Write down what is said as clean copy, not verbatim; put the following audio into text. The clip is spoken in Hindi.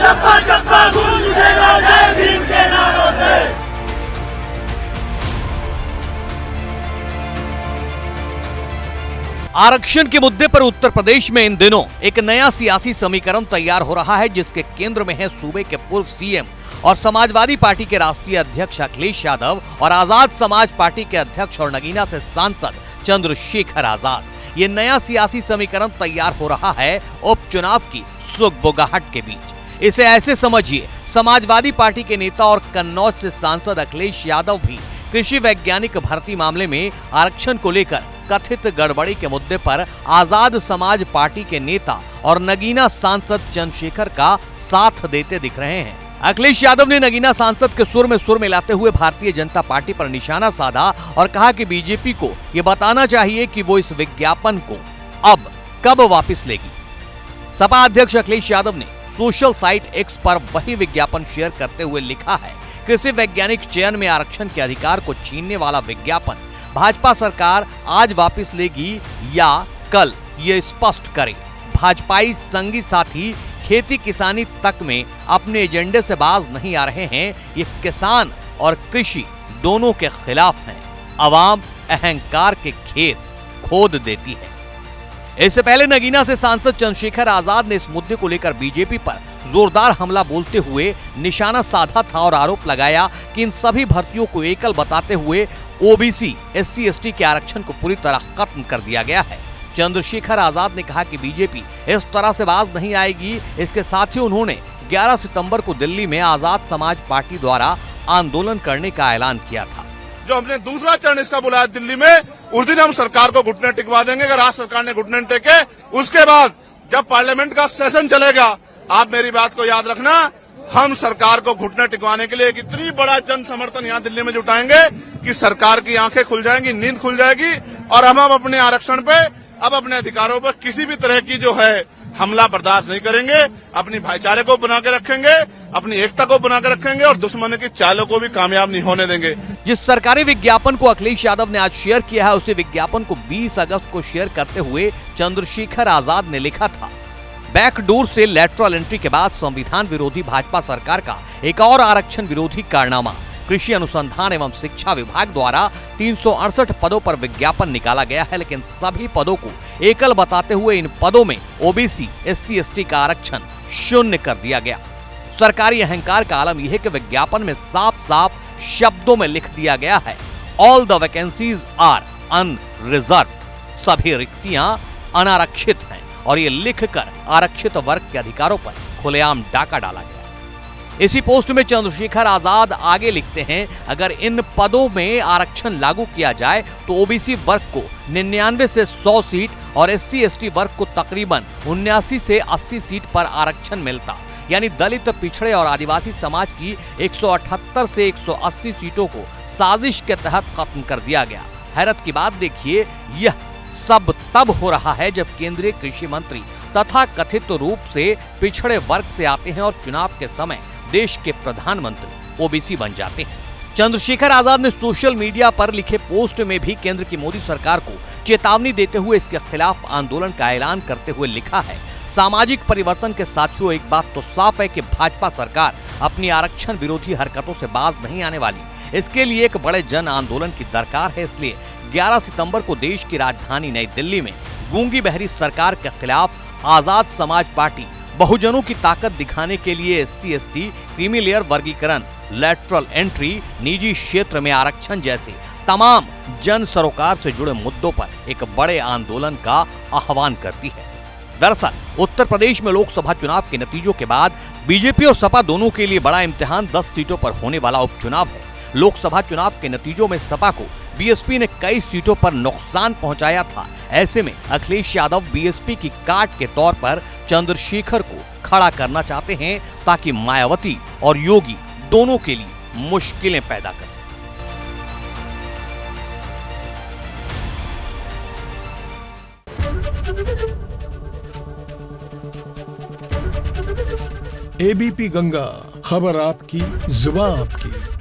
चप्पा चप्पा गूंज उठेगा जय भीम के नारों से। आरक्षण के मुद्दे पर उत्तर प्रदेश में इन दिनों एक नया सियासी समीकरण तैयार हो रहा है, जिसके केंद्र में है सूबे के पूर्व सीएम और समाजवादी पार्टी के राष्ट्रीय अध्यक्ष अखिलेश यादव और आजाद समाज पार्टी के अध्यक्ष और नगीना से सांसद चंद्रशेखर आजाद। ये नया सियासी समीकरण तैयार हो रहा है उपचुनाव की सुगबुगाहट के बीच। इसे ऐसे समझिए, समाजवादी पार्टी के नेता और कन्नौज से सांसद अखिलेश यादव भी कृषि वैज्ञानिक भर्ती मामले में आरक्षण को लेकर कथित गड़बड़ी के मुद्दे पर आजाद समाज पार्टी के नेता और नगीना सांसद चंद्रशेखर का साथ देते दिख रहे हैं। अखिलेश यादव ने नगीना सांसद के सुर में सुर मिलाते हुए भारतीय जनता पार्टी पर निशाना साधा और कहा कि बीजेपी को यह बताना चाहिए कि वो इस विज्ञापन को अब कब वापस लेगी। सपा अध्यक्ष अखिलेश यादव ने सोशल साइट एक्स पर वही विज्ञापन शेयर करते हुए लिखा है, कृषि वैज्ञानिक चयन में आरक्षण के अधिकार को छीनने वाला विज्ञापन भाजपा सरकार आज वापस लेगी या कल, ये स्पष्ट करे। भाजपाई संगी साथी खेती किसानी तक में अपने एजेंडे से बाज नहीं आ रहे हैं। ये किसान और कृषि दोनों के खिलाफ हैं। अवाम अहंकार के खेत खोद देती है। इससे पहले नगीना से सांसद चंद्रशेखर आजाद ने इस मुद्दे को लेकर बीजेपी पर जोरदार हमला बोलते हुए निशाना साधा था और आरोप लगाया कि इन सभी भर्तियों को एकल बताते हुए ओबीसी एससी एसटी के आरक्षण को पूरी तरह खत्म कर दिया गया है। चंद्रशेखर आजाद ने कहा कि बीजेपी इस तरह से बाज नहीं आएगी। इसके साथ ही उन्होंने 11 सितंबर को दिल्ली में आजाद समाज पार्टी द्वारा आंदोलन करने का ऐलान किया था। जो हमने दूसरा चरण इसका बुलाया दिल्ली में, उस दिन हम सरकार को घुटने टिकवा देंगे। अगर आज सरकार ने घुटने टेके, उसके बाद जब पार्लियामेंट का सेशन चलेगा, आप मेरी बात को याद रखना, हम सरकार को घुटने टिकवाने के लिए एक इतनी बड़ा जन समर्थन यहाँ दिल्ली में जुटाएंगे कि सरकार की आंखें खुल जाएंगी, नींद खुल जाएगी और हम अपने आरक्षण पे, अब अपने अधिकारों पर किसी भी तरह की जो है हमला बर्दाश्त नहीं करेंगे। अपनी भाईचारे को बना के रखेंगे, अपनी एकता को बना के रखेंगे और दुश्मन की चालों को भी कामयाब नहीं होने देंगे। जिस सरकारी विज्ञापन को अखिलेश यादव ने आज शेयर किया है, उसी विज्ञापन को 20 अगस्त को शेयर करते हुए चंद्रशेखर आजाद ने लिखा था, बैकडोर से लेटरल एंट्री के बाद संविधान विरोधी भाजपा सरकार का एक और आरक्षण विरोधी कारनामा। कृषि अनुसंधान एवं शिक्षा विभाग द्वारा 368 पदों पर विज्ञापन निकाला गया है, लेकिन सभी पदों को एकल बताते हुए इन पदों में ओबीसी एससी एसटी का आरक्षण शून्य कर दिया गया। सरकारी अहंकार का आलम यह है कि विज्ञापन में साफ साफ शब्दों में लिख दिया गया है, all the vacancies are unreserved, सभी रिक्तियां अनारक्षित हैं, और ये लिखकर आरक्षित वर्ग के अधिकारों पर खुलेआम डाका डाला गया। इसी पोस्ट में चंद्रशेखर आजाद आगे लिखते हैं, अगर इन पदों में आरक्षण लागू किया जाए तो ओबीसी वर्ग को 99 से 100 सीट और एससी एसटी वर्ग को तकरीबन 79 से 80 सीट पर आरक्षण मिलता, यानी दलित, पिछड़े और आदिवासी समाज की 178 से 180 सीटों को साजिश के तहत खत्म कर दिया गया। हैरत की बात देखिए, यह सब तब हो रहा है जब केंद्रीय कृषि मंत्री तथा कथित रूप से पिछड़े वर्ग से आते हैं और चुनाव के समय देश के प्रधानमंत्री ओबीसी बन जाते हैं। चंद्रशेखर आजाद ने सोशल मीडिया पर लिखे पोस्ट में भी केंद्र की मोदी सरकार को चेतावनी देते हुए इसके खिलाफ आंदोलन का ऐलान करते हुए लिखा है, सामाजिक परिवर्तन के साथियों, एक बात तो साफ है कि भाजपा सरकार अपनी आरक्षण विरोधी हरकतों से बाज नहीं आने वाली। इसके लिए एक बड़े जन आंदोलन की दरकार है। इसलिए 11 सितंबर को देश की राजधानी नई दिल्ली में गूंगी बहरी सरकार के खिलाफ आजाद समाज पार्टी बहुजनों की ताकत दिखाने के लिए एससी एसटी, क्रीमी लेयर वर्गीकरण, लेटरल एंट्री, निजी क्षेत्र में आरक्षण जैसे तमाम जन सरोकार से जुड़े मुद्दों पर एक बड़े आंदोलन का आह्वान करती है। दरअसल उत्तर प्रदेश में लोकसभा चुनाव के नतीजों के बाद बीजेपी और सपा दोनों के लिए बड़ा इम्तिहान 10 सीटों पर होने वाला उपचुनाव है। लोकसभा चुनाव के नतीजों में सपा को बीएसपी ने कई सीटों पर नुकसान पहुंचाया था। ऐसे में अखिलेश यादव बीएसपी की काट के तौर पर चंद्रशेखर को खड़ा करना चाहते हैं, ताकि मायावती और योगी दोनों के लिए मुश्किलें पैदा कर सकें। एबीपी गंगा, खबर आपकी, जुबान आपकी।